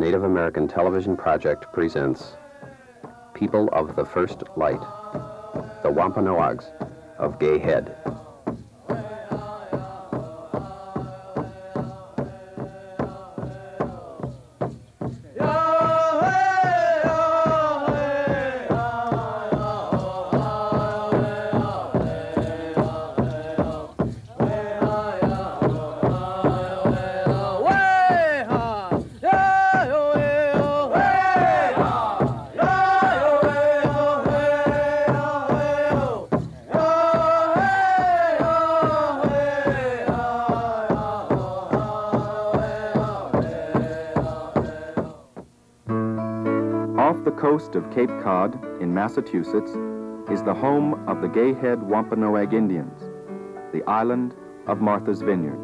Native American Television Project presents People of the First Light, the Wampanoags of Gay Head. Off the coast of Cape Cod in Massachusetts is the home of the Gay Head Wampanoag Indians, the island of Martha's Vineyard.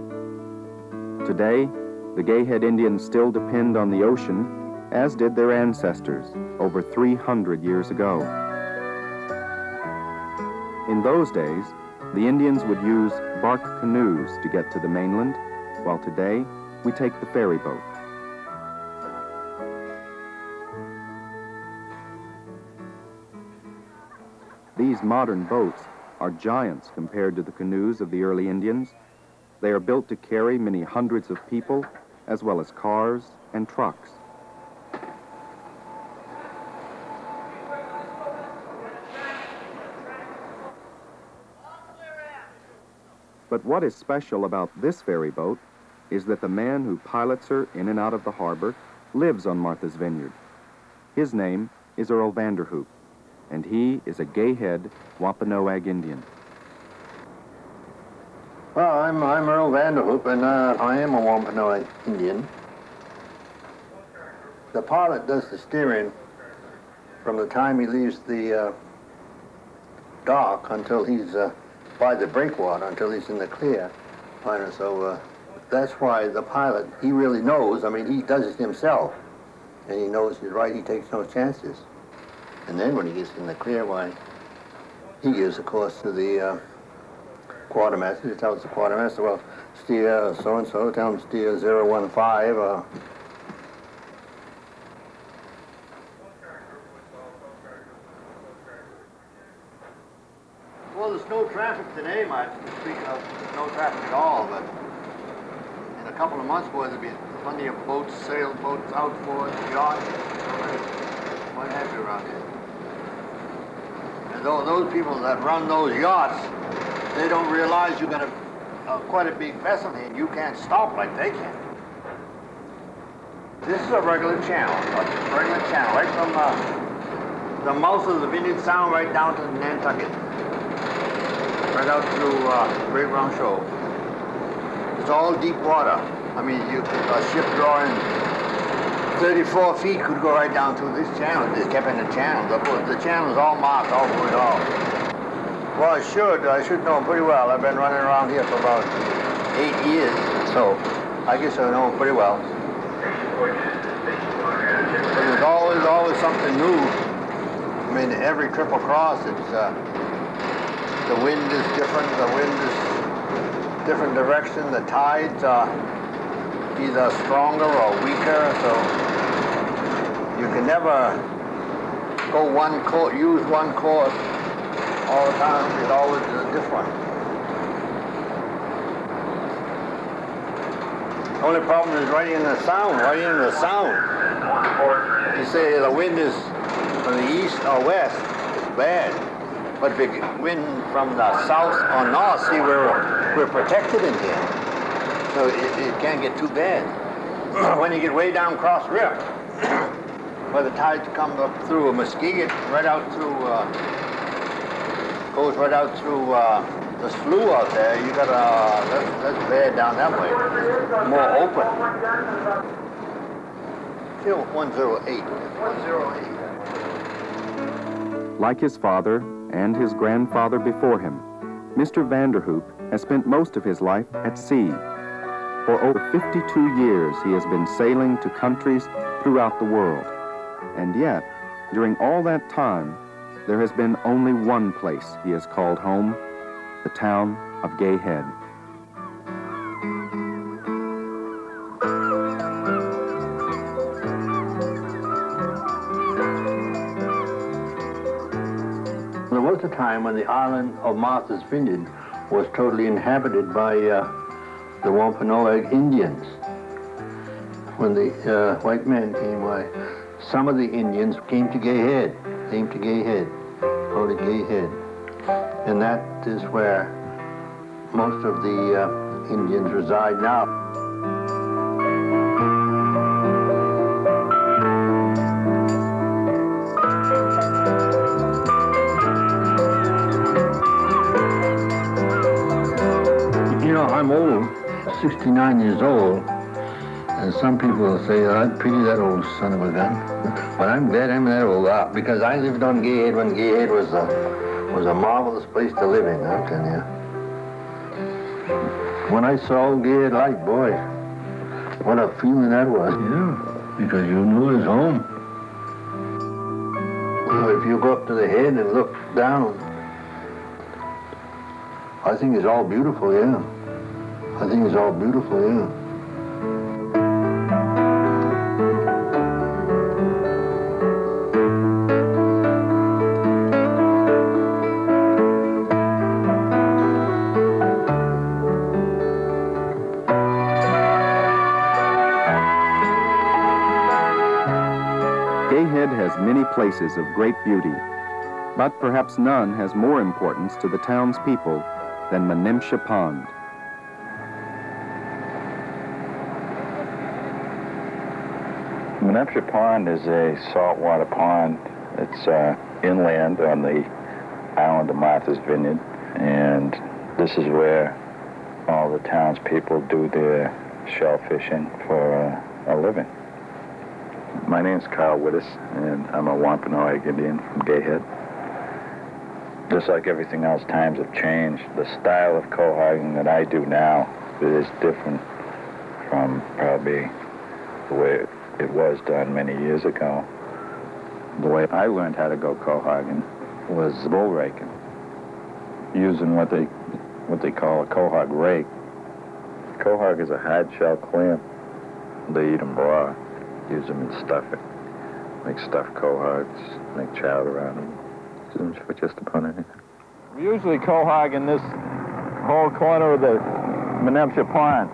Today, the Gay Head Indians still depend on the ocean, as did their ancestors over 300 years ago. In those days, the Indians would use bark canoes to get to the mainland, while today we take the ferry boat. These modern boats are giants compared to the canoes of the early Indians. They are built to carry many hundreds of people, as well as cars and trucks. But what is special about this ferry boat is that the man who pilots her in and out of the harbor lives on Martha's Vineyard. His name is Earl Vanderhoop, and he is a Gay Head Wampanoag Indian. Well, I'm Earl Vanderhoop, and I am a Wampanoag Indian. The pilot does the steering from the time he leaves the dock until he's by the breakwater, until he's in the clear. So that's why the pilot, he really knows. I mean, he does it himself, and he knows he's right. He takes no chances. And then when he gets in the clear, why, he gives, of course, to the quartermaster. He tells the quartermaster, well, steer so-and-so, tell him steer 015. Well, there's no traffic today, much to speak of. There's no traffic at all, but in a couple of months, boy, there'll be plenty of boats, sailboats, outboards, yachts, what have you around here. Those people that run those yachts, they don't realize you've got quite a big vessel here, and you can't stop like they can. This is a regular channel, right from the mouth of the Vineyard Sound right down to Nantucket, right out through Great Round Shoal. It's all deep water. I mean, a ship drawing 34 feet could go right down through this channel. They kept in the channel. The channel is all marked all the way off. Well, I should know them pretty well. I've been running around here for about 8 years, so I guess I know them pretty well. But there's always something new. I mean, every trip across, it's the wind is different. The wind is different direction. The tides are either stronger or weaker, so you can never go use one course all the time. It's always different. The only problem is right in the sound. You say the wind is from the east or west, it's bad. But if it wind from the south or north, see, we're protected in here. So it can't get too bad. When you get way down Cross River, where the tides come up through Muskegon, right out through, goes right out through the slough out there, you got that's bad down that way. More open. Still 108. 108. Like his father and his grandfather before him, Mr. Vanderhoop has spent most of his life at sea. For over 52 years, he has been sailing to countries throughout the world. And yet, during all that time, there has been only one place he has called home, the town of Gay Head. a time when the island of Martha's Vineyard was totally inhabited by the Wampanoag Indians. When the white men came by, some of the Indians came to Gay Head, called it Gay Head. And that is where most of the Indians reside now. You know, I'm old, 69 years old, and some people will say, oh, I'd pity that old son of a gun. But I'm glad I'm that old, because I lived on Gay Head when Gay Head was a marvelous place to live in, I'm telling you. When I saw Gay Head Light, boy, what a feeling that was. Yeah, because you knew it was home. So if you go up to the head and look down, I think it's all beautiful, yeah. I think it's all beautiful, yeah. Gay Head has many places of great beauty, but perhaps none has more importance to the townspeople than Menemsha Pond. Menemsha Pond is a saltwater pond. It's inland on the island of Martha's Vineyard, and this is where all the townspeople do their shell fishing for a living. My name's Carl Wittes, and I'm a Wampanoag Indian from Gay Head. Just like everything else, times have changed. The style of quahogging that I do now is different from probably the way it was done many years ago. The way I learned how to go quahogging was bull raking, using what they call a quahog rake. Quahog is a hard shell clam. They eat them raw, use them in stuffing, make stuffed quahogs, make chowder out of them. For just about anything. We usually quahog in this whole corner of the Menemsha Pond,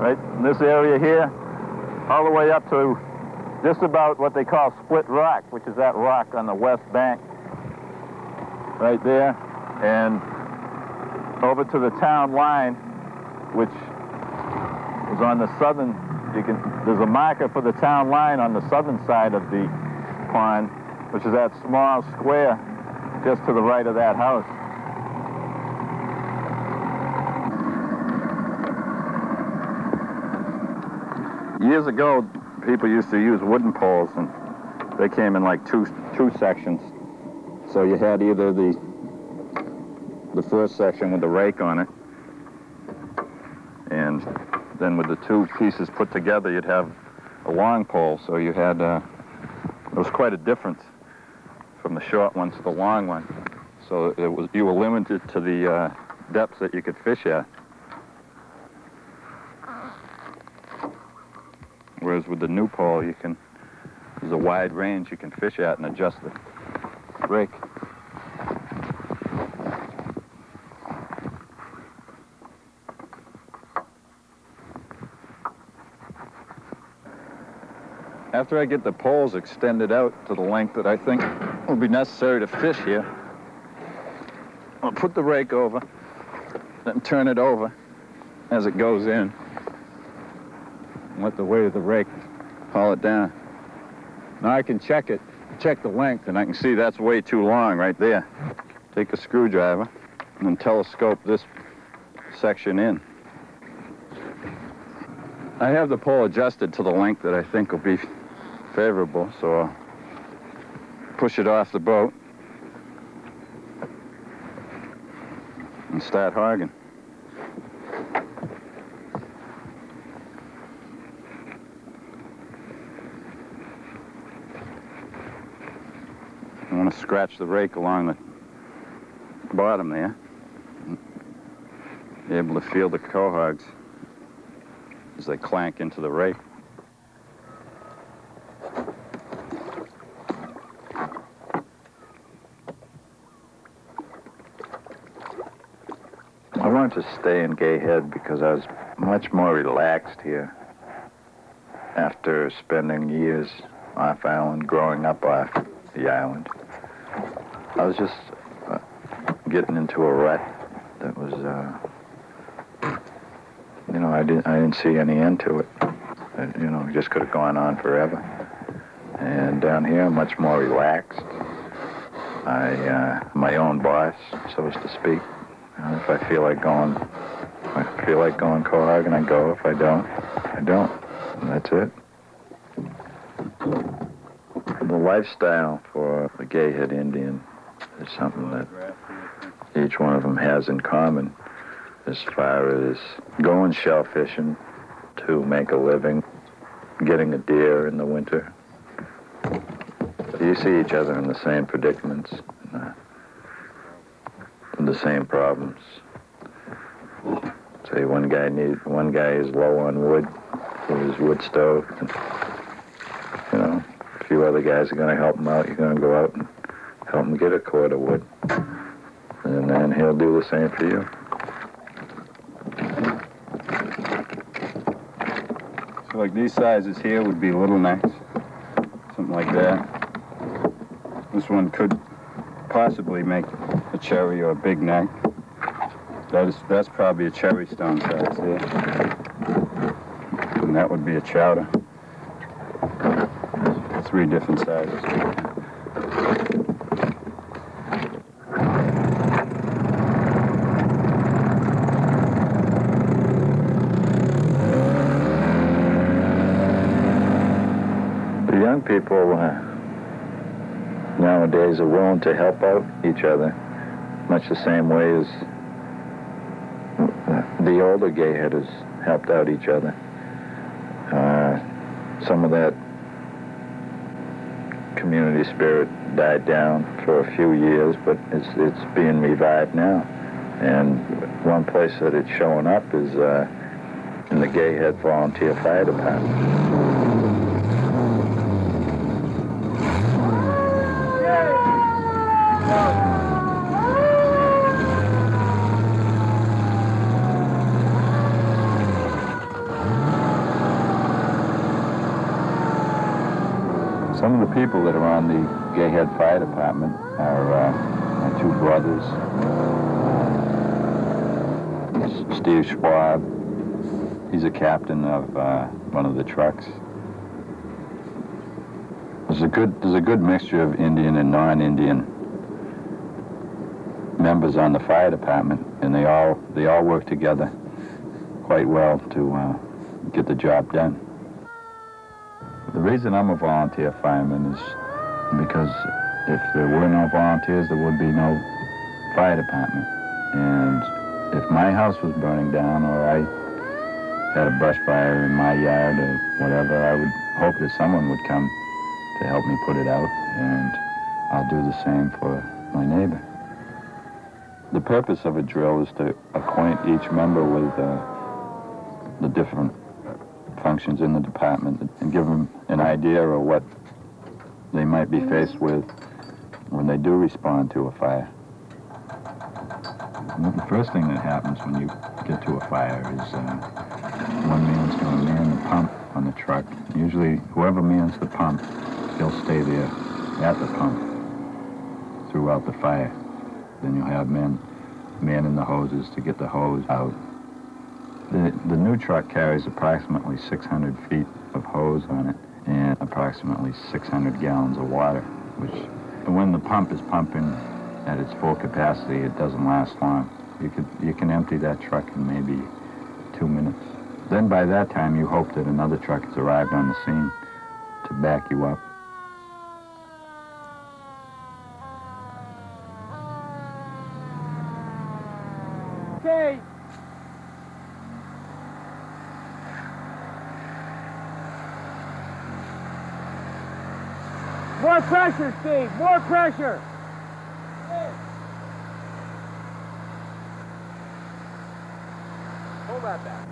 right in this area here, all the way up to just about what they call Split Rock, which is that rock on the west bank, right there, and over to the town line, which is on the southern. There's a marker for the town line on the southern side of the pond, which is that small square just to the right of that house. Years ago, people used to use wooden poles, and they came in like two sections. So you had either the first section with the rake on it, and then with the two pieces put together, you'd have a long pole. So you had, there was quite a difference from the short one to the long one. So you were limited to the depths that you could fish at. Whereas with the new pole, there's a wide range you can fish at and adjust the rake. After I get the poles extended out to the length that I think will be necessary to fish here, I'll put the rake over, then turn it over as it goes in, and let the weight of the rake haul it down. Now I can check the length, and I can see that's way too long right there. Take a screwdriver and then telescope this section in. I have the pole adjusted to the length that I think will be favorable, so I'll push it off the boat and start hogging. I want to scratch the rake along the bottom there. Be able to feel the quahogs as they clank into the rake. wanted to stay in Gayhead because I was much more relaxed here after spending years off island, growing up off the island. I was just getting into a rut that was, you know, I didn't see any end to it. You know, it just could have gone on forever. And down here, I'm much more relaxed. My own boss, so as to speak. If I feel like going, Cohog, and I go. If I don't, I don't. And that's it. The lifestyle for the Gayhead Indian is something that each one of them has in common, as far as going shell fishing to make a living, getting a deer in the winter. You see each other in the same predicaments, the same problems. Say one guy is low on wood for his wood stove, and, you know, a few other guys are going to help him out. You're going to go out and help him get a cord of wood, and then he'll do the same for you. So like these sizes here would be little necks, something like that. This one could possibly make a cherry or a big neck. That's probably a cherry stone size there. And that would be a chowder. 3 different sizes. The young people nowadays are willing to help out each other, much the same way as the older Gayheaders helped out each other. Some of that community spirit died down for a few years, but it's being revived now. And one place that it's showing up is in the Gayhead Volunteer Fire Department. Some of the people that are on the Gayhead Fire Department are my 2 brothers, Steve Schwab. He's a captain of one of the trucks. There's a good mixture of Indian and non-Indian members on the fire department, and they all work together quite well to get the job done. The reason I'm a volunteer fireman is because if there were no volunteers, there would be no fire department. And if my house was burning down, or I had a brush fire in my yard or whatever, I would hope that someone would come to help me put it out, and I'll do the same for my neighbor. The purpose of a drill is to acquaint each member with the different functions in the department and give them an idea of what they might be faced with when they do respond to a fire. The first thing that happens when you get to a fire is one man's going to man the pump on the truck. Usually, whoever mans the pump, he'll stay there at the pump throughout the fire. Then you'll have men manning the hoses to get the hose out. The new truck carries approximately 600 feet of hose on it and approximately 600 gallons of water, which when the pump is pumping at its full capacity, it doesn't last long. You can empty that truck in maybe 2 minutes. Then by that time, you hope that another truck has arrived on the scene to back you up. Okay. More pressure, Steve. More pressure. Hold that back.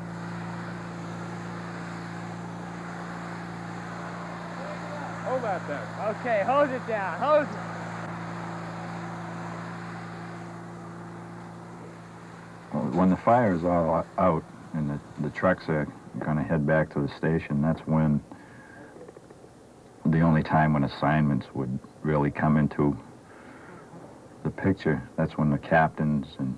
Hold that there. Okay, hose it down. Hose it. when the fire is all out and the trucks are going to head back to the station, that's when the only time when assignments would really come into the picture. That's when the captains and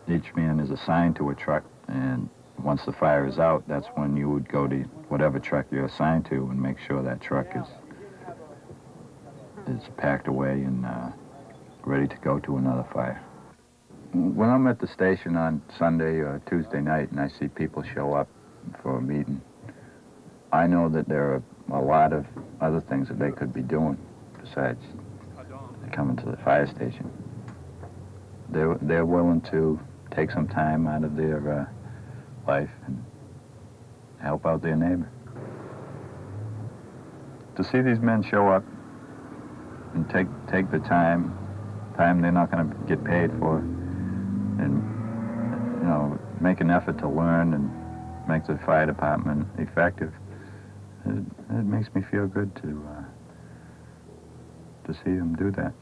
each man is assigned to a truck, and once the fire is out, that's when you would go to whatever truck you're assigned to and make sure that truck is packed away and ready to go to another fire. When I'm at the station on Sunday or Tuesday night and I see people show up for a meeting, I know that there are a lot of other things that they could be doing besides coming to the fire station. They're willing to take some time out of their life and help out their neighbor. To see these men show up and take the time they're not going to get paid for, and make an effort to learn and make the fire department effective, it makes me feel good to see them do that.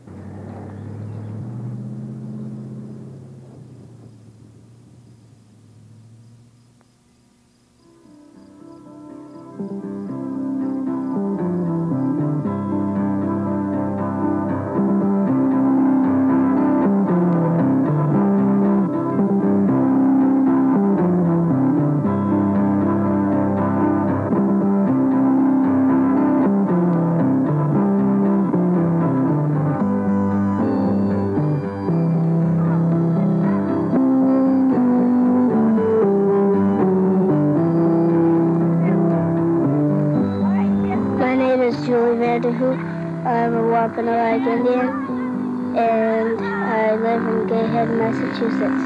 I'm a Wampanoag Indian, and I live in Gayhead, Massachusetts.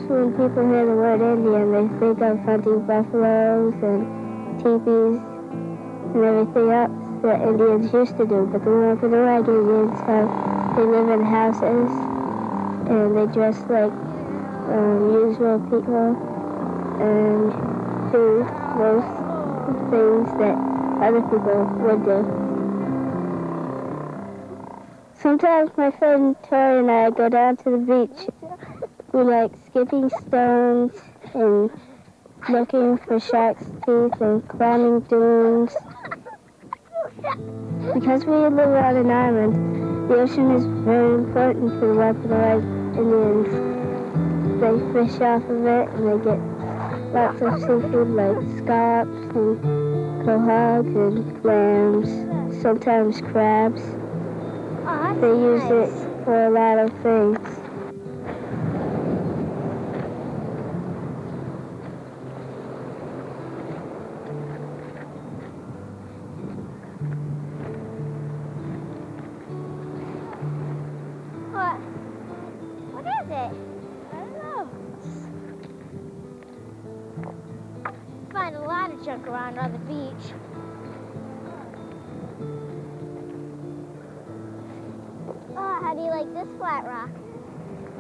When people hear the word Indian, they think of hunting buffaloes and teepees and everything else that Indians used to do. But the Wampanoag Indians they live in houses and they dress like usual people and do most things that other people would do. Sometimes my friend Tori and I go down to the beach. We like skipping stones and looking for shark's teeth and climbing dunes. Because we live on an island, the ocean is very important for the Wampanoag Indians. They fish off of it and they get lots of seafood like scallops and quahogs and clams, sometimes crabs. They use it for a lot of things. What is it? I don't know. Find a lot of junk around on the beach. Oh, how do you like this flat rock?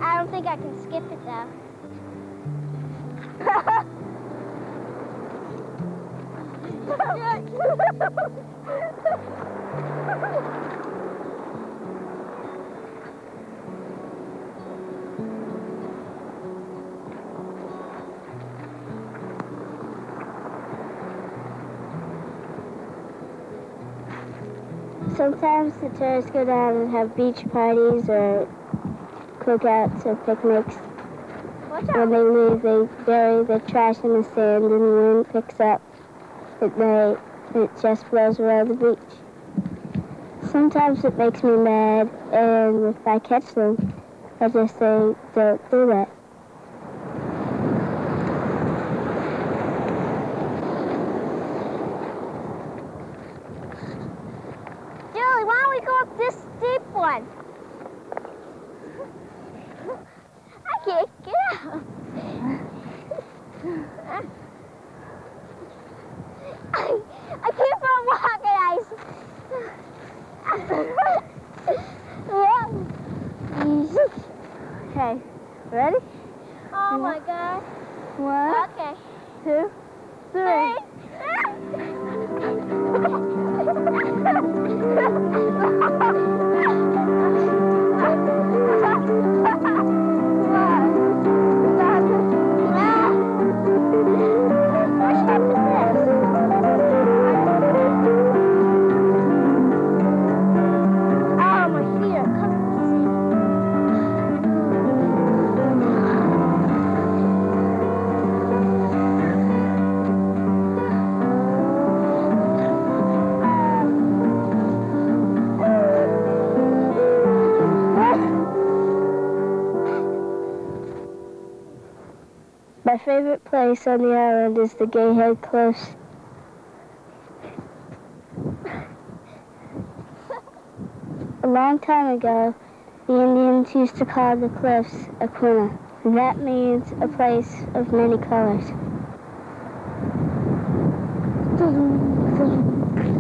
I don't think I can skip it though. Sometimes the tourists go down and have beach parties or cookouts or picnics. When they leave, they bury the trash in the sand and the wind picks up at night and it just blows around the beach. Sometimes it makes me mad, and if I catch them, I just say don't do that. Julie, why don't we go up this steep one? I can't get out. I keep on walking, ice. Okay, ready? Oh my God. 1, Okay. 2, 3. Oh, my feet are covered My favorite place on the island is the Gay Head Cliffs. A long time ago, the Indians used to call the cliffs a kuna. That means a place of many colors.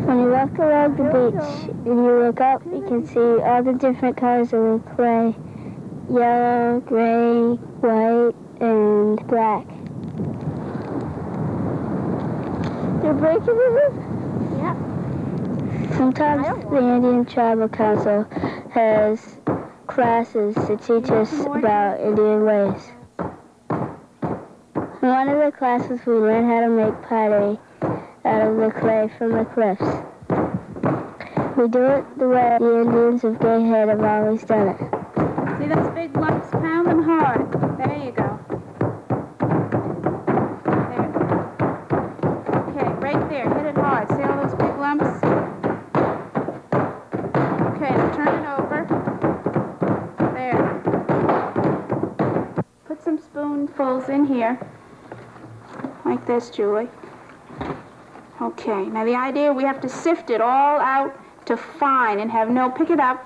When you walk along the beach and you look up, you can see all the different colors of the clay. Yellow, gray, white, and black. You're breaking it? Yeah. Sometimes the Indian Tribal Council has classes to teach us about Indian ways. In one of the classes we learned how to make pottery out of the clay from the cliffs. We do it the way the Indians of Gay Head have always done it. See those big lumps? Pound them hard. There you go. There. Okay, right there. Hit it hard. See all those big lumps? Okay, now turn it over. There. Put some spoonfuls in here. Like this, Julie. Okay, now the idea, we have to sift it all out to fine and have pick it up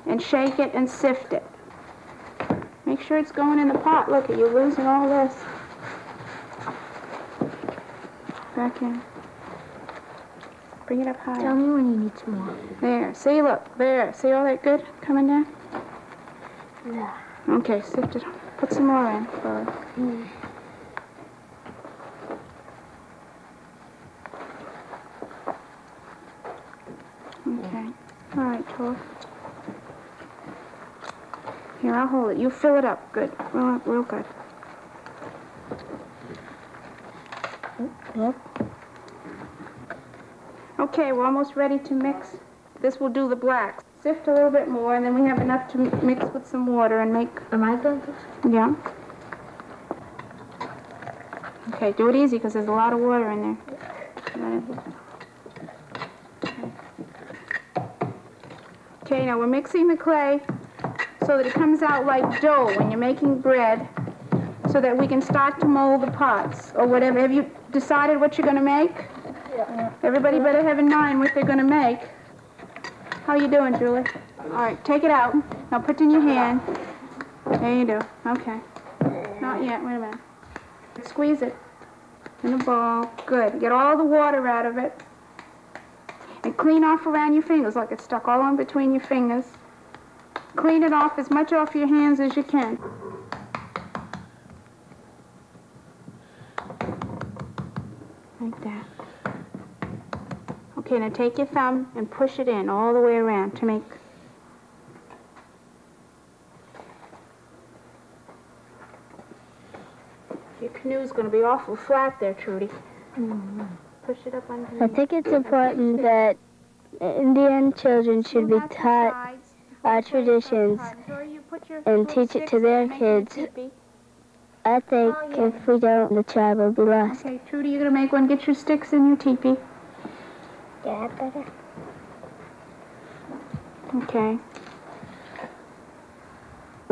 and shake it and sift it. Make sure it's going in the pot. Look, you're losing all this. Back in. Bring it up higher. Tell me when you need some more. There. See, look. There. See all that good coming down? Yeah. Okay, sift it. Put some more in. Okay. All right, Tor. Here, I'll hold it. You fill it up. Good. Real good. Yep. Okay, we're almost ready to mix. This will do the blacks. Sift a little bit more, and then we have enough to mix with some water and make... Am I going to? Yeah. Okay, do it easy, because there's a lot of water in there. Okay, now we're mixing the clay so that it comes out like dough when you're making bread, so that we can start to mold the pots or whatever. Have you decided what you're going to make? Yeah. Everybody better have in mind what they're going to make. How you doing, Julie? All right, take it out. Now put it in your hand. There you do. Okay. Not yet. Wait a minute. Squeeze it in a ball. Good. Get all the water out of it. And clean off around your fingers, like it's stuck all in between your fingers. Clean it off as much off your hands as you can. Like that. Okay, now take your thumb and push it in all the way around to make... Your canoe's going to be awful flat there, Trudy. Push it up underneath. I think it's important that Indian children should be taught our traditions and teach it to their kids. I think if we don't, the tribe will be lost. Okay, Trudy, you're going to make one. Get your sticks in your teepee. Yeah, better. Okay.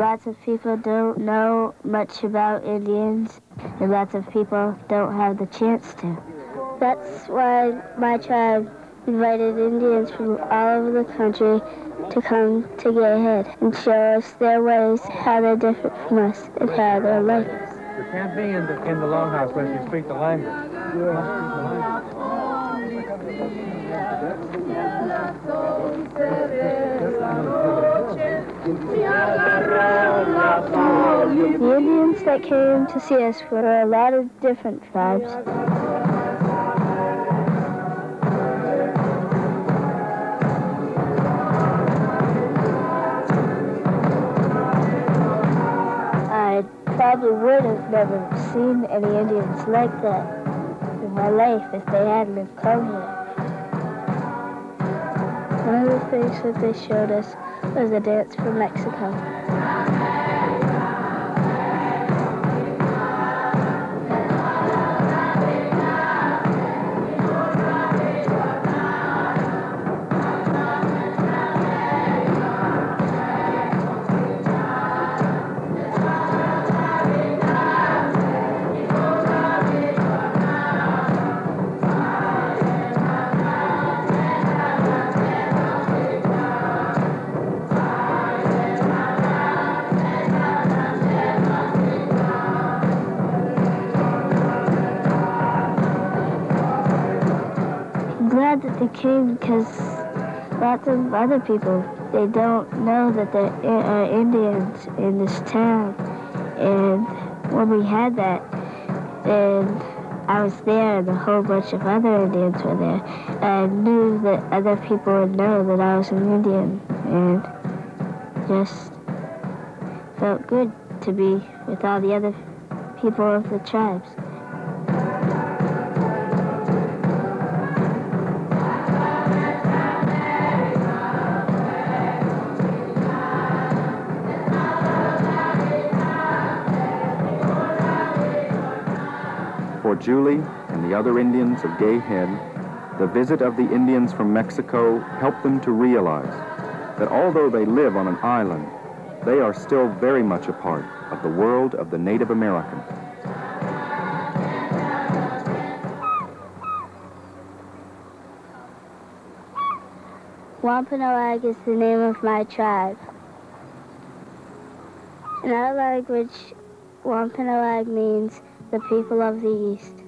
Lots of people don't know much about Indians, and lots of people don't have the chance to. That's why my tribe invited Indians from all over the country to come to Gay Head and show us their ways, how they're different from us, and how they're like us. You can't be in the longhouse unless you speak the language. The Indians that came to see us were a lot of different tribes. I probably would have never seen any Indians like that in my life if they hadn't have come here. One of the things that they showed us was a dance from Mexico. Glad that they came because lots of other people, they don't know that there are Indians in this town. And when we had that, and I was there and a whole bunch of other Indians were there, I knew that other people would know that I was an Indian, and just felt good to be with all the other people of the tribes. For Julie and the other Indians of Gay Head, the visit of the Indians from Mexico helped them to realize that although they live on an island, they are still very much a part of the world of the Native American. Wampanoag is the name of my tribe. In our language, Wampanoag means the people of the East.